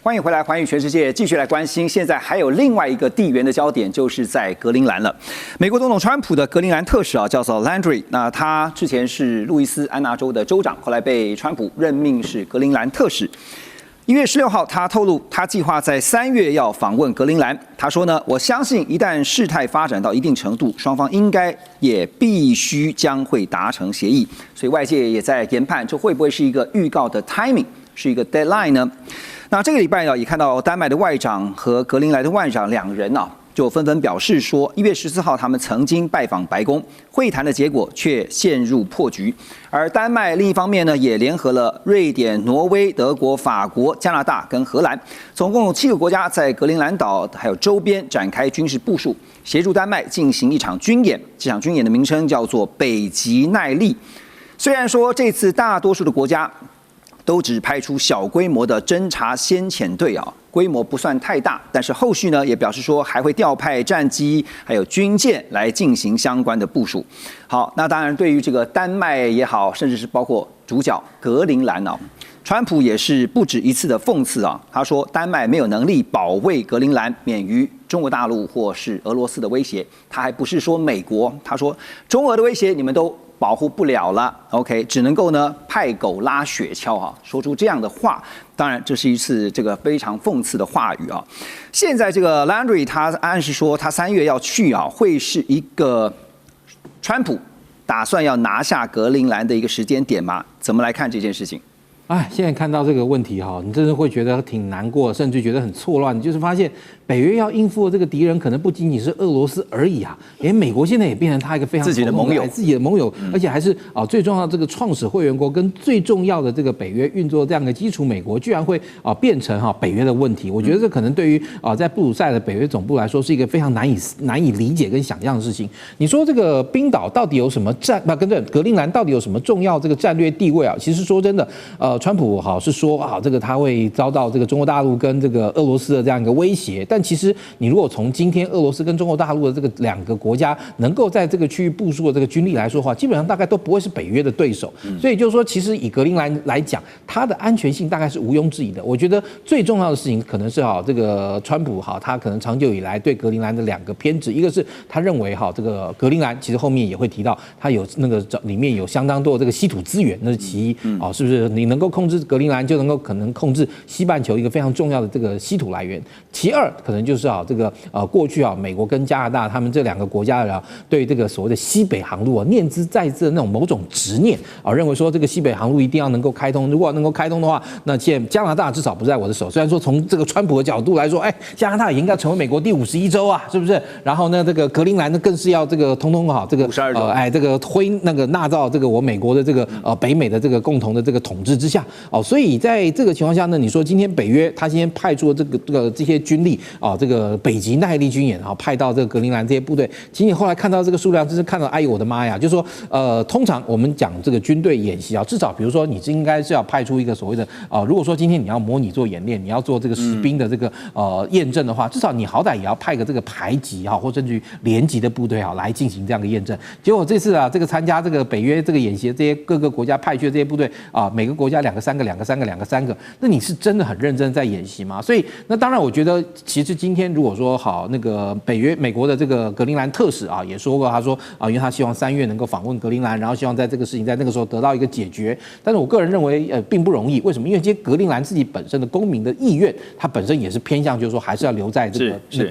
欢迎回来，环宇全世界，继续来关心。现在还有另外一个地缘的焦点，就是在格陵兰了。美国总统川普的格陵兰特使叫做 Landry， 那他之前是路易斯安那州的州长，后来被川普任命是格陵兰特使。1月16号，他透露他计划在3月要访问格陵兰。他说呢，我相信一旦事态发展到一定程度，双方应该也必须将会达成协议。所以外界也在研判，这会不会是一个预告的 timing， 是一个 deadline 呢？那这个礼拜呢，也看到丹麦的外长和格陵兰的外长两人就纷纷表示说，1月14号他们曾经拜访白宫，会谈的结果却陷入破局。而丹麦另一方面呢，也联合了瑞典、挪威、德国、法国、加拿大跟荷兰，总共有7个国家在格陵兰岛还有周边展开军事部署，协助丹麦进行一场军演。这场军演的名称叫做北极耐力。虽然说这次大多数的国家都只派出小规模的侦察先遣队规模不算太大，但是后续呢也表示说还会调派战机还有军舰来进行相关的部署。好，那当然对于这个丹麦也好，甚至是包括主角格陵兰川普也是不止一次的讽刺他说丹麦没有能力保卫格陵兰免于中国大陆或是俄罗斯的威胁，他还不是说美国，他说中俄的威胁你们都保护不了了 ，OK， 只能够呢派狗拉雪橇说出这样的话，当然这是一次这个非常讽刺的话语现在这个 Landry 他暗示说他3月要去会是一个川普打算要拿下格陵兰的一个时间点吗？怎么来看这件事情？现在看到这个问题你真的会觉得挺难过，甚至觉得很错乱。你就是发现北约要应付的这个敌人，可能不仅仅是俄罗斯而已连美国现在也变成他一个非常自己的盟友，而且还是最重要的这个创始会员国跟最重要的这个北约运作这样的基础，美国居然会变成北约的问题。我觉得这可能对于在布鲁塞尔的北约总部来说是一个非常难以理解跟想象的事情。你说这个冰岛到底有什么跟这格陵兰到底有什么重要这个战略地位其实说真的川普是说这个他会遭到这个中国大陆跟这个俄罗斯的这样一个威胁，但其实你如果从今天俄罗斯跟中国大陆的这个2个国家能够在这个区域部署的这个军力来说的话，基本上大概都不会是北约的对手。所以就是说，其实以格陵兰来讲，它的安全性大概是毋庸置疑的。我觉得最重要的事情可能是这个川普他可能长久以来对格陵兰的2个偏执，一个是他认为这个格陵兰其实后面也会提到，它有那个里面有相当多的这个稀土资源，那是其一是不是你能够控制格陵兰，就能够可能控制西半球一个非常重要的这个稀土来源。其二，可能就是这个过去美国跟加拿大他们这2个国家的对这个所谓的西北航路念兹在兹的那种某种执念认为说这个西北航路一定要能够开通，如果能够开通的话，那现在加拿大至少不在我的手。虽然说从这个川普的角度来说，加拿大也应该成为美国第51州是不是？然后呢，这个格陵兰呢更是要这个通通这个52州这个纳到这个我美国的这个北美的这个共同的这个统治之下所以在这个情况下呢，你说今天北约他今天派出这些军力这个北极耐力军演派到这个格陵兰这些部队，仅仅后来看到这个数量，真是看到哎呦我的妈呀！就是说通常我们讲这个军队演习至少比如说你应该是要派出一个所谓的如果说今天你要模拟做演练，你要做这个实兵的这个验证的话，至少你好歹也要派个这个排级或甚至于连级的部队来进行这样的验证。结果这次这个参加这个北约这个演习的这些各个国家派去的这些部队每个国家2个3个2个3个2个3个，那你是真的很认真在演习吗？所以那当然我觉得其实今天如果说那个美国的这个格陵兰特使也说过，他说因为他希望3月能够访问格陵兰，然后希望在这个事情在那个时候得到一个解决。但是我个人认为并不容易，为什么？因为这些格陵兰自己本身的公民的意愿，他本身也是偏向就是说还是要留在这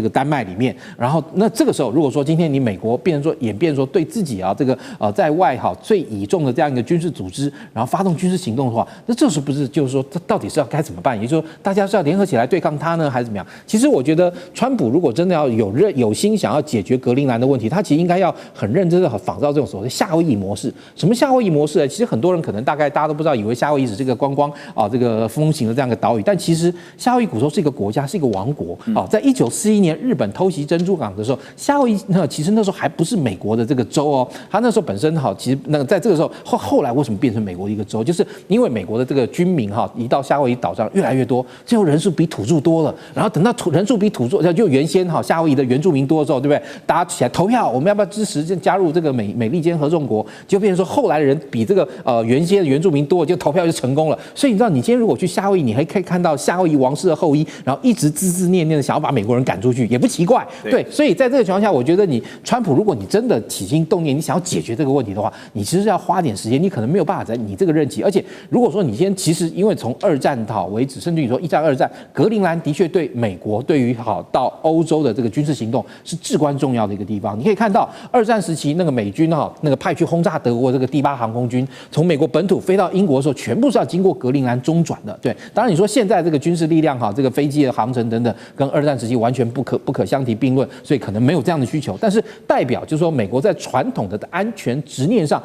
个丹麦里面。然后那这个时候如果说今天你美国演变说对自己这个在外最倚重的这样一个军事组织，然后发动军事行动的话，那这是不是就是说这到底是要该怎么办？也就是说大家是要联合起来对抗他呢，还是怎么样？其实我觉得川普如果真的要有心想要解决格陵兰的问题，他其实应该要很认真的仿照这种所谓的夏威夷模式。什么夏威夷模式呢？其实很多人可能大家都不知道，以为夏威夷是这个观光这个风行的这样一个岛屿，但其实夏威夷古时候是一个国家，是一个王国在1941年日本偷袭珍珠港的时候，夏威夷其实那时候还不是美国的这个州它那时候本身其实在这个时候后来为什么变成美国的一个州？就是因为美国的这个军民移到夏威夷岛上越来越多，最后人数比土著多了，然后等到人数比土著就原先夏威夷的原住民多的时候，对不对？大家起来投票，我们要不要支持加入这个美利坚合众国？就变成说后来的人比这个原先的原住民多，就投票就成功了。所以你知道，你今天如果去夏威夷，你还可以看到夏威夷王室的后裔，然后一直孜孜念念的想要把美国人赶出去，也不奇怪。对，所以在这个情况下，我觉得你川普，如果你真的起心动念，你想要解决这个问题的话，你其实要花点时间，你可能没有办法在你这个任期。而且如果说你先其实因为从二战为止，甚至你说一战、二战，格陵兰的确对美国对于到欧洲的这个军事行动是至关重要的一个地方。你可以看到二战时期那个美军那个派去轰炸德国这个第8航空军，从美国本土飞到英国的时候，全部是要经过格陵兰中转的。对，当然你说现在这个军事力量这个飞机的航程等等，跟二战时期完全不可相提并论，所以可能没有这样的需求。但是代表就是说，美国在传统的安全执念上，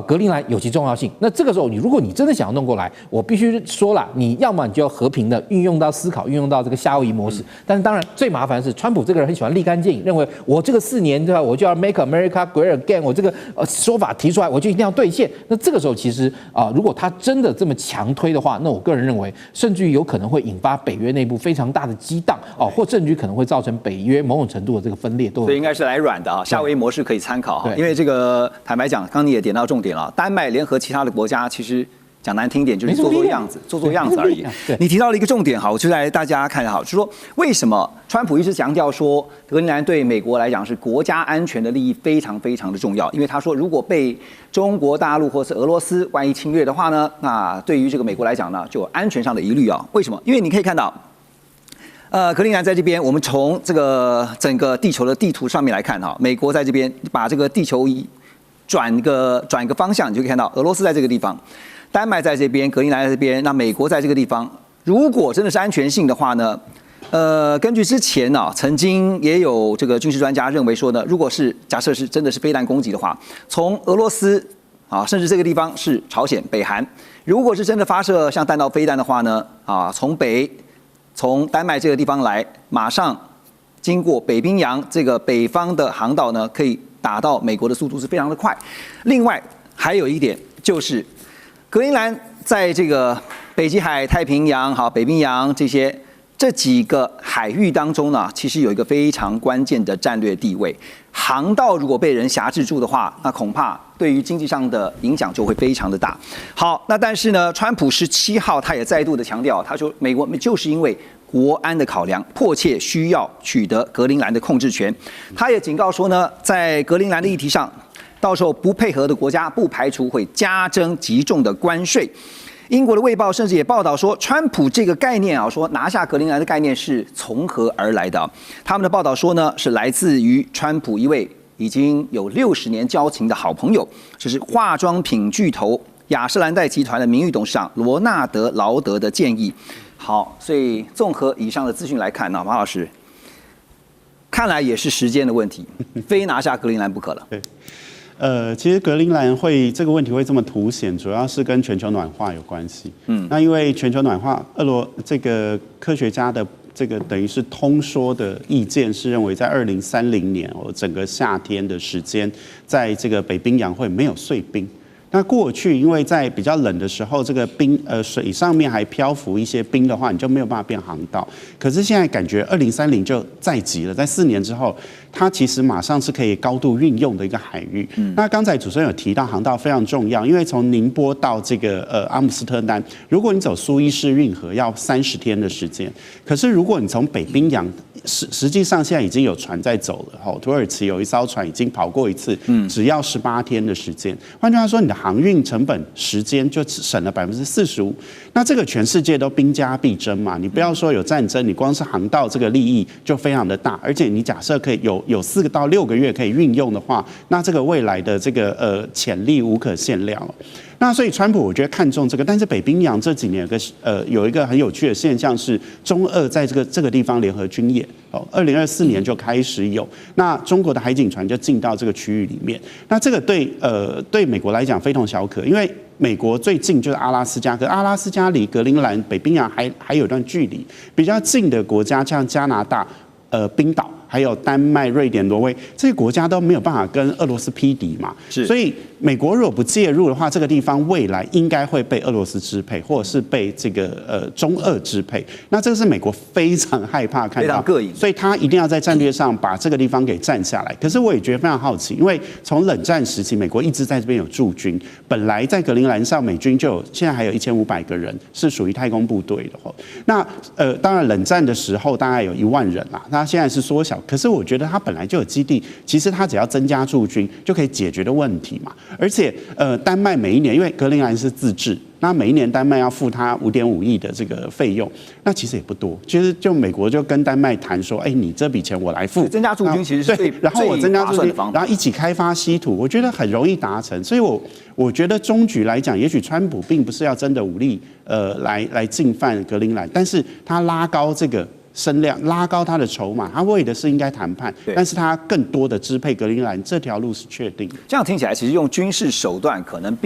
格陵兰有其重要性。那这个时候，如果你真的想要弄过来，我必须说了，你要么你就要和平的运用到思考，运用到这个夏威夷模式。但是当然最麻烦的是，川普这个人很喜欢立竿见影，认为我这个4年对吧，我就要 make America great again， 我这个说法提出来，我就一定要兑现。那这个时候其实如果他真的这么强推的话，那我个人认为，甚至于有可能会引发北约内部非常大的激荡或甚至于可能会造成北约某种程度的这个分裂。所以应该是来软的夏威夷模式可以参考因为这个坦白讲，刚刚你也点到重点了，丹麦联合其他的国家，其实讲难听一点就是做样子而已。你提到了一个重点我就来大家看就是说为什么川普一直强调说格陵兰对美国来讲是国家安全的利益非常非常的重要，因为他说如果被中国大陆或是俄罗斯万一侵略的话呢，那对于这个美国来讲呢就有安全上的疑虑为什么？因为你可以看到格陵兰在这边，我们从这个整个地球的地图上面来看美国在这边把这个地球仪转一个方向，你就可以看到俄罗斯在这个地方，丹麦在这边，格陵兰在这边，那美国在这个地方。如果真的是安全性的话呢，根据之前曾经也有这个军事专家认为说呢，如果是假设是真的是飞弹攻击的话，从俄罗斯甚至这个地方是朝鲜、北韩，如果是真的发射像弹道飞弹的话呢，从丹麦这个地方来，马上经过北冰洋这个北方的航道呢，可以打到美国的速度是非常的快。另外还有一点就是，格陵兰在这个北极海、太平洋、北冰洋这几个海域当中呢，其实有一个非常关键的战略地位。航道如果被人辖制住的话，那恐怕对于经济上的影响就会非常的大。好，那但是呢，川普17号他也再度的强调，他说美国就是因为国安的考量，迫切需要取得格陵兰的控制权。他也警告说呢，在格陵兰的议题上，到时候不配合的国家不排除会加征极重的关税。英国的《卫报》甚至也报道说，川普这个概念说拿下格陵兰的概念是从何而来的？他们的报道说呢，是来自于川普一位已经有60年交情的好朋友，这是化妆品巨头雅诗兰黛集团的名誉董事长罗纳德·劳德的建议。好，所以综合以上的资讯来看呢，马老师，看来也是时间的问题，非拿下格陵兰不可了。对。其实格陵兰这个问题会这么凸显，主要是跟全球暖化有关系。那因为全球暖化，这个科学家的这个等于是通说的意见是认为，在2030年整个夏天的时间，在这个北冰洋会没有碎冰。那过去因为在比较冷的时候，这个水上面还漂浮一些冰的话，你就没有办法变航道。可是现在感觉2030就再急了，在4年之后，它其实马上是可以高度运用的一个海域。那刚才主持人有提到航道非常重要，因为从宁波到这个阿姆斯特丹，如果你走苏伊士运河要30天的时间，可是如果你从北冰洋，实际上现在已经有船在走了，土耳其有一艘船已经跑过一次，只要18天的时间。换句话说，你的航运成本时间就省了45%。那这个全世界都兵家必争嘛，你不要说有战争，你光是航道这个利益就非常的大，而且你假设可以有4到6个月可以运用的话，那这个未来的这个潜力无可限量。那所以川普我觉得看中这个，但是北冰洋这几年有一个很有趣的现象是，中俄在这个地方联合军演，2024年就开始有，那中国的海警船就进到这个区域里面，那这个对美国来讲非同小可，因为美国最近就是阿拉斯加，可阿拉斯加离格陵兰、北冰洋还有一段距离，比较近的国家像加拿大、冰岛。还有丹麦、瑞典、挪威这些国家都没有办法跟俄罗斯匹敌嘛，所以美国如果不介入的话，这个地方未来应该会被俄罗斯支配，或者是被这个中俄支配。那这个是美国非常害怕看到，非常膈应，所以他一定要在战略上把这个地方给占下来。可是我也觉得非常好奇，因为从冷战时期，美国一直在这边有驻军，本来在格陵兰上美军就有，现在还有1500个人是属于太空部队的。那当然冷战的时候大概有1万人啦，那现在是缩小。可是我觉得他本来就有基地，其实他只要增加驻军就可以解决的问题嘛。而且丹麦每一年因为格陵兰是自治。那每一年丹麦要付他5.5亿的这个费用，那其实也不多。其实就美国就跟丹麦谈说，你这笔钱我来付，增加驻军其实是对，然后我增加驻军，然后一起开发稀土，我觉得很容易达成。所以我觉得终局来讲，也许川普并不是要真的武力来进犯格陵兰，但是他拉高这个声量，拉高他的筹码，他为的是应该谈判，但是他更多的支配格陵兰这条路是确定的。这样听起来，其实用军事手段可能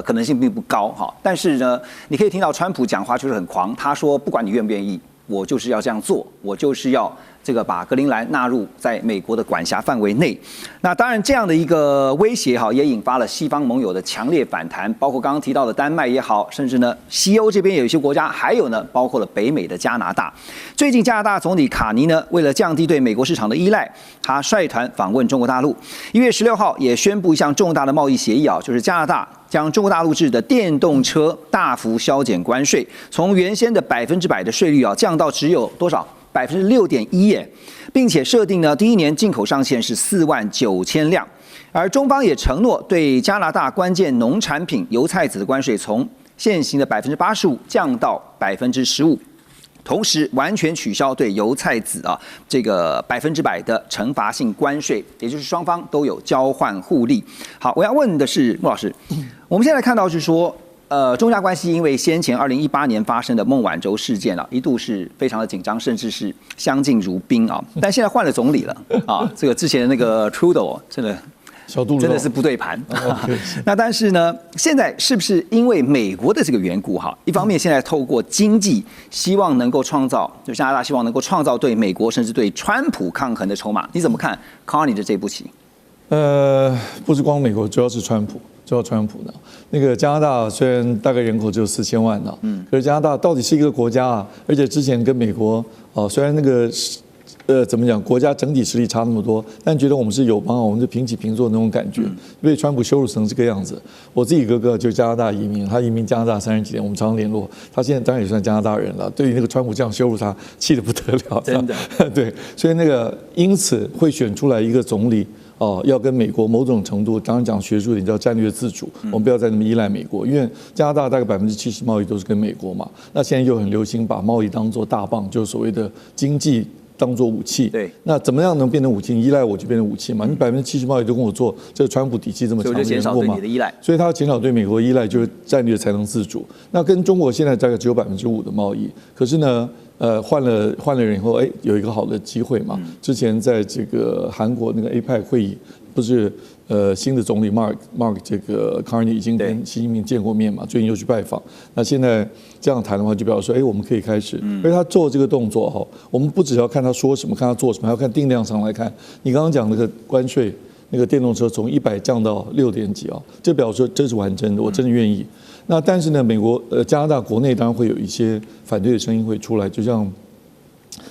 可能性并不高哈，但是呢，你可以听到川普讲话就是很狂，他说不管你愿不愿意，我就是要这样做，我就是要这个把格陵兰纳入在美国的管辖范围内。那当然，这样的一个威胁哈，也引发了西方盟友的强烈反弹，包括刚刚提到的丹麦也好，甚至呢西欧这边有一些国家，还有呢包括了北美的加拿大。最近加拿大总理卡尼呢，为了降低对美国市场的依赖，他率团访问中国大陆。1月16号也宣布一项重大的贸易协议啊，就是加拿大将中国大陆制的电动车大幅削减关税，从原先的100%的税率啊，降到只有多少？6.1%耶，并且设定呢，第一年进口上限是49000辆，而中方也承诺对加拿大关键农产品油菜籽的关税从现行的85%降到15%。同时完全取消对油菜籽啊这个100%的惩罚性关税，也就是双方都有交换互利。好，我要问的是穆老师，我们现在看到是说，中加关系因为先前2018年发生的孟晚舟事件啊，一度是非常的紧张，甚至是相敬如宾啊。但现在换了总理了啊，这个之前的那个 Trudeau 真的是不对盘。那但是呢，现在是不是因为美国的这个缘故哈？一方面现在透过经济，希望能够创造，就加拿大希望能够创造对美国甚至对川普抗衡的筹码。你怎么看 Carney 的这步棋？不是光美国，主要是川普。呢，那个加拿大虽然大概人口只有4000万呢，可是加拿大到底是一个国家啊，而且之前跟美国虽然那个怎么讲，国家整体实力差那么多，但觉得我们是友邦，我们是平起平坐那种感觉，被川普羞辱成这个样子。我自己哥哥就加拿大移民，他移民加拿大30几年，我们常常联络，他现在当然也算加拿大人了。对于那个川普这样羞辱他，气得不得了，真的。对，所以那个因此会选出来一个总理。要跟美国某种程度，当然讲学术点叫战略自主，我们不要再那么依赖美国，因为加拿大大概70%贸易都是跟美国嘛。那现在又很流行把贸易当作大棒，就是所谓的经济当作武器。对，那怎么样能变成武器？你依赖我就变成武器嘛？你70%贸易都跟我做，这个川普底气这么强的人过嘛？所以他要减少对美国依赖，就是战略才能自主。那跟中国现在大概只有5%的贸易，可是呢？换了人以后，有一个好的机会嘛。之前在这个韩国那个 APEC 会议，不是新的总理 Mark 这个 Carney 已经跟习近平见过面嘛，最近又去拜访。那现在这样谈的话，就表示说，我们可以开始。而他做这个动作哈，我们不只要看他说什么，看他做什么，还要看定量上来看。你刚刚讲那个关税，那个电动车从100降到6点几啊，这表示说这是玩真的，我真的愿意。那但是呢，美国加拿大国内当然会有一些反对的声音会出来，就像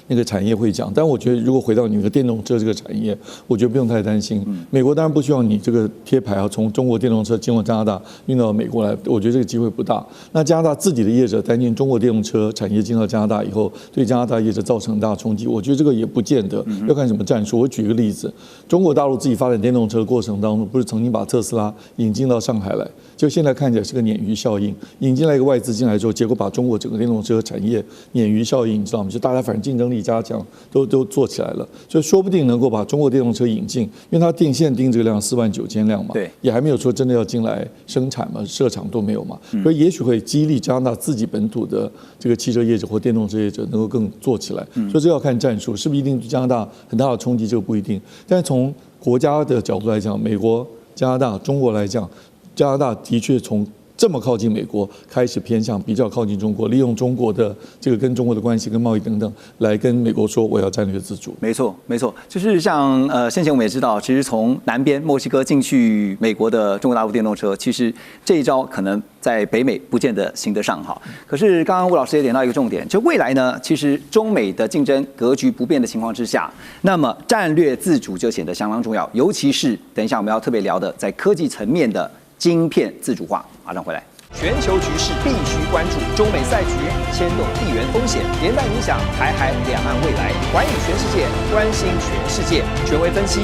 那个产业会讲。但我觉得如果回到你那个电动车这个产业，我觉得不用太担心。美国当然不希望你这个贴牌啊，从中国电动车经过加拿大运到美国来，我觉得这个机会不大。那加拿大自己的业者担心中国电动车产业进到加拿大以后，对加拿大业者造成很大的冲击，我觉得这个也不见得，要看什么战术。我举一个例子，中国大陆自己发展电动车的过程当中，不是曾经把特斯拉引进到上海来？就现在看起来是个鲶鱼效应，引进来一个外资进来之后，结果把中国整个电动车产业鲶鱼效应，你知道吗？就大家反正竞争力加强，都做起来了，所以说不定能够把中国电动车引进，因为它现定这个量49000辆嘛，对，也还没有说真的要进来生产嘛，设厂都没有嘛，所以也许会激励加拿大自己本土的这个汽车业者或电动车业者能够更做起来，所以这要看战术，是不是一定对加拿大很大的冲击，这个不一定，但是从国家的角度来讲，美国、加拿大、中国来讲。加拿大的确从这么靠近美国，开始偏向比较靠近中国，利用中国的这个跟中国的关系、跟贸易等等，来跟美国说我要战略自主。没错，没错，就是像先前我们也知道，其实从南边墨西哥进去美国的中国大陆电动车，其实这一招可能在北美不见得行得上哈。可是刚刚吴老师也点到一个重点，就未来呢，其实中美的竞争格局不变的情况之下，那么战略自主就显得相当重要，尤其是等一下我们要特别聊的在科技层面的晶片自主化。马上回来。全球局势必须关注，中美赛局牵动地缘风险，连带影响台海两岸未来。环宇全世界，关心全世界，权威分析，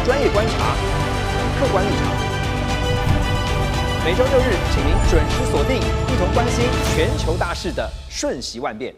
专业观察，客观立场。每周6日，请您准时锁定，一同关心全球大事的瞬息万变。